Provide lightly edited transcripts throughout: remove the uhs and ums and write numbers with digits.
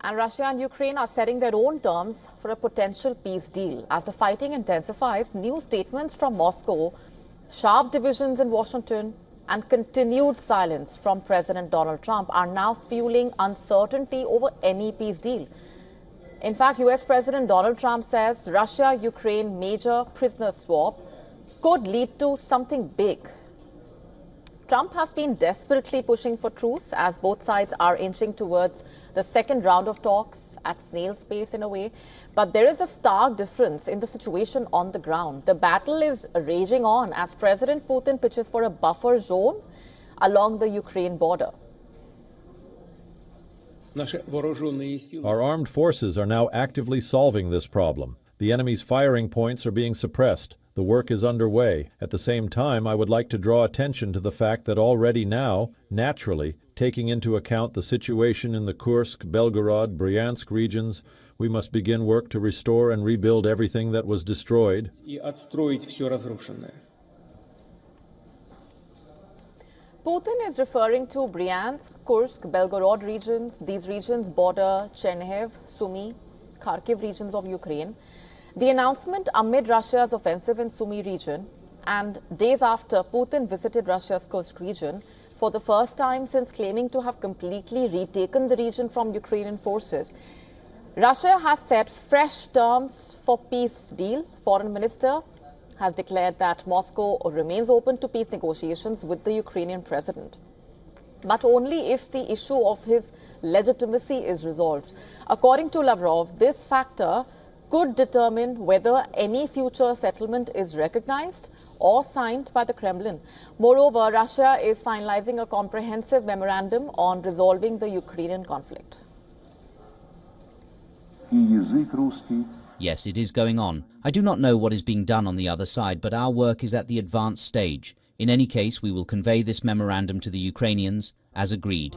And Russia and Ukraine are setting their own terms for a potential peace deal. As the fighting intensifies, new statements from Moscow, sharp divisions in Washington, and continued silence from President Donald Trump are now fueling uncertainty over any peace deal. In fact, US President Donald Trump says Russia-Ukraine major prisoner swap could lead to something big. Trump has been desperately pushing for truce as both sides are inching towards the second round of talks at snail's pace in a way. But there is a stark difference in the situation on the ground. The battle is raging on as President Putin pitches for a buffer zone along the Ukraine border. Our armed forces are now actively solving this problem. The enemy's firing points are being suppressed. The work is underway. At the same time, I would like to draw attention to the fact that already now, naturally, taking into account the situation in the Kursk, Belgorod, Bryansk regions, we must begin work to restore and rebuild everything that was destroyed. Putin is referring to Bryansk, Kursk, Belgorod regions. These regions border Chernihiv, Sumy, Kharkiv regions of Ukraine. The announcement amid Russia's offensive in Sumy region and days after Putin visited Russia's Kursk region for the first time since claiming to have completely retaken the region from Ukrainian forces. Russia has set fresh terms for peace deal. Foreign Minister has declared that Moscow remains open to peace negotiations with the Ukrainian president, but only if the issue of his legitimacy is resolved. According to Lavrov, this factor could determine whether any future settlement is recognized or signed by the Kremlin. Moreover, Russia is finalizing a comprehensive memorandum on resolving the Ukrainian conflict. Yes, it is going on. I do not know what is being done on the other side, but our work is at the advanced stage. In any case, we will convey this memorandum to the Ukrainians as agreed.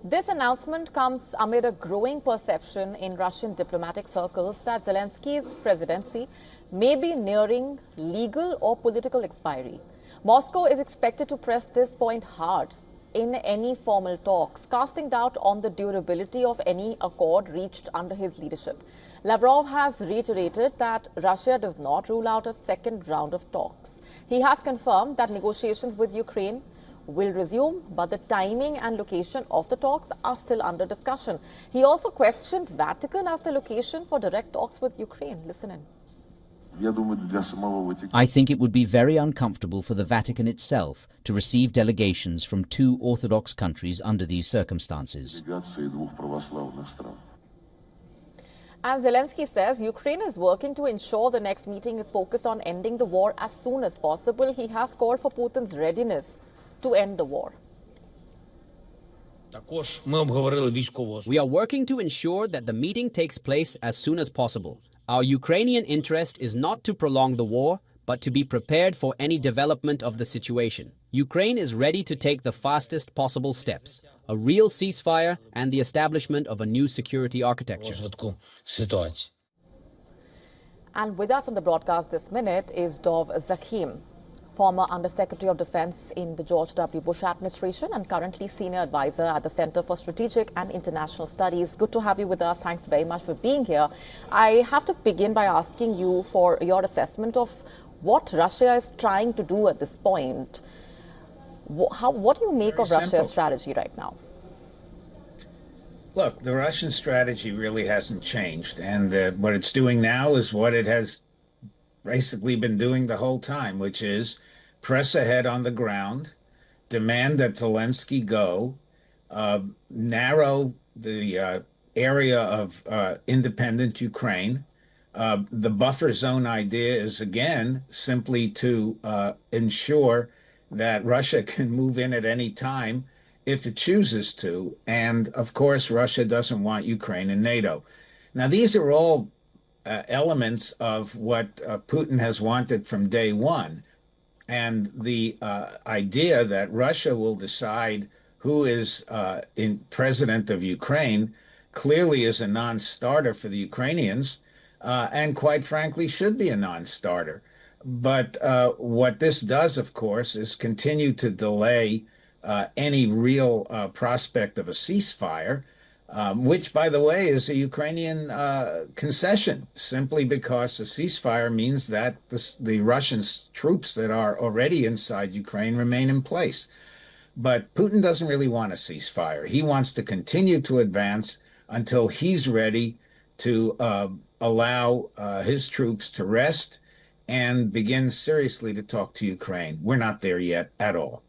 This announcement comes amid a growing perception in Russian diplomatic circles that Zelensky's presidency may be nearing legal or political expiry. Moscow is expected to press this point hard in any formal talks, casting doubt on the durability of any accord reached under his leadership. Lavrov has reiterated that Russia does not rule out a second round of talks. He has confirmed that negotiations with Ukraine will resume, but the timing and location of the talks are still under discussion. He also questioned Vatican as the location for direct talks with Ukraine. Listen in. I think it would be very uncomfortable for the Vatican itself to receive delegations from two Orthodox countries under these circumstances. And Zelensky says Ukraine is working to ensure the next meeting is focused on ending the war as soon as possible. He has called for Putin's readiness to end the war. We are working to ensure that the meeting takes place as soon as possible. Our Ukrainian interest is not to prolong the war, but to be prepared for any development of the situation. Ukraine is ready to take the fastest possible steps, a real ceasefire and the establishment of a new security architecture. And with us on the broadcast this minute is Dov Zakhim, former Undersecretary of Defense in the George W. Bush administration and currently Senior Advisor at the Center for Strategic and International Studies. Good to have you with us. Thanks very much for being here. I have to begin by asking you for your assessment of what Russia is trying to do at this point. What do you make of Russia's strategy right now? Look, the Russian strategy really hasn't changed. And what it's doing now is what it has basically been doing the whole time, which is press ahead on the ground, demand that Zelensky go, narrow the area of independent Ukraine. The buffer zone idea is, again, simply to ensure that Russia can move in at any time if it chooses to. And, of course, Russia doesn't want Ukraine in NATO. Now, these are all elements of what Putin has wanted from day one. And the idea that Russia will decide who is president of Ukraine clearly is a non-starter for the Ukrainians, and quite frankly should be a non-starter. But what this does, of course, is continue to delay any real prospect of a ceasefire, which, by the way, is a Ukrainian concession, simply because a ceasefire means that the Russian troops that are already inside Ukraine remain in place. But Putin doesn't really want a ceasefire. He wants to continue to advance until he's ready to allow his troops to rest and begin seriously to talk to Ukraine. We're not there yet at all.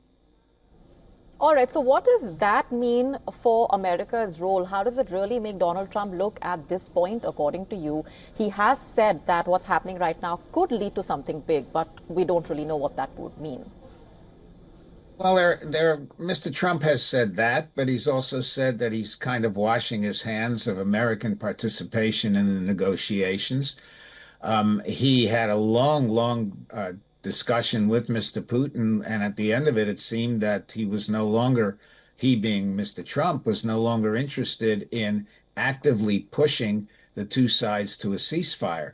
All right, so what does that mean for America's role? How does it really make Donald Trump look at this point, according to you? He has said that what's happening right now could lead to something big, but we don't really know what that would mean. Well, Mr. Trump has said that, but he's also said that he's kind of washing his hands of American participation in the negotiations. He had a long discussion with Mr. Putin, and at the end of it, it seemed that he being Mr. Trump, was no longer interested in actively pushing the two sides to a ceasefire.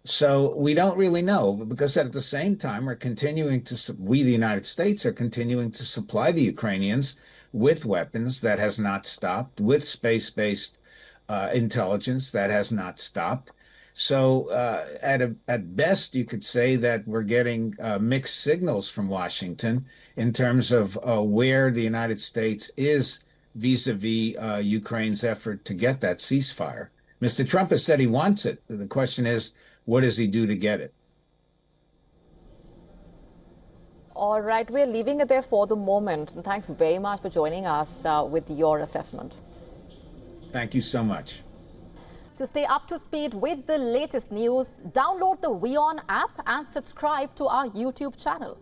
So we don't really know, because at the same time, we, the United States, are continuing to supply the Ukrainians with weapons. That has not stopped, with space-based intelligence that has not stopped. So at best, you could say that we're getting mixed signals from Washington in terms of where the United States is vis-a-vis Ukraine's effort to get that ceasefire. Mr. Trump has said he wants it. The question is, what does he do to get it? All right, we're leaving it there for the moment. And thanks very much for joining us with your assessment. Thank you so much. To stay up to speed with the latest news, download the WION app and subscribe to our YouTube channel.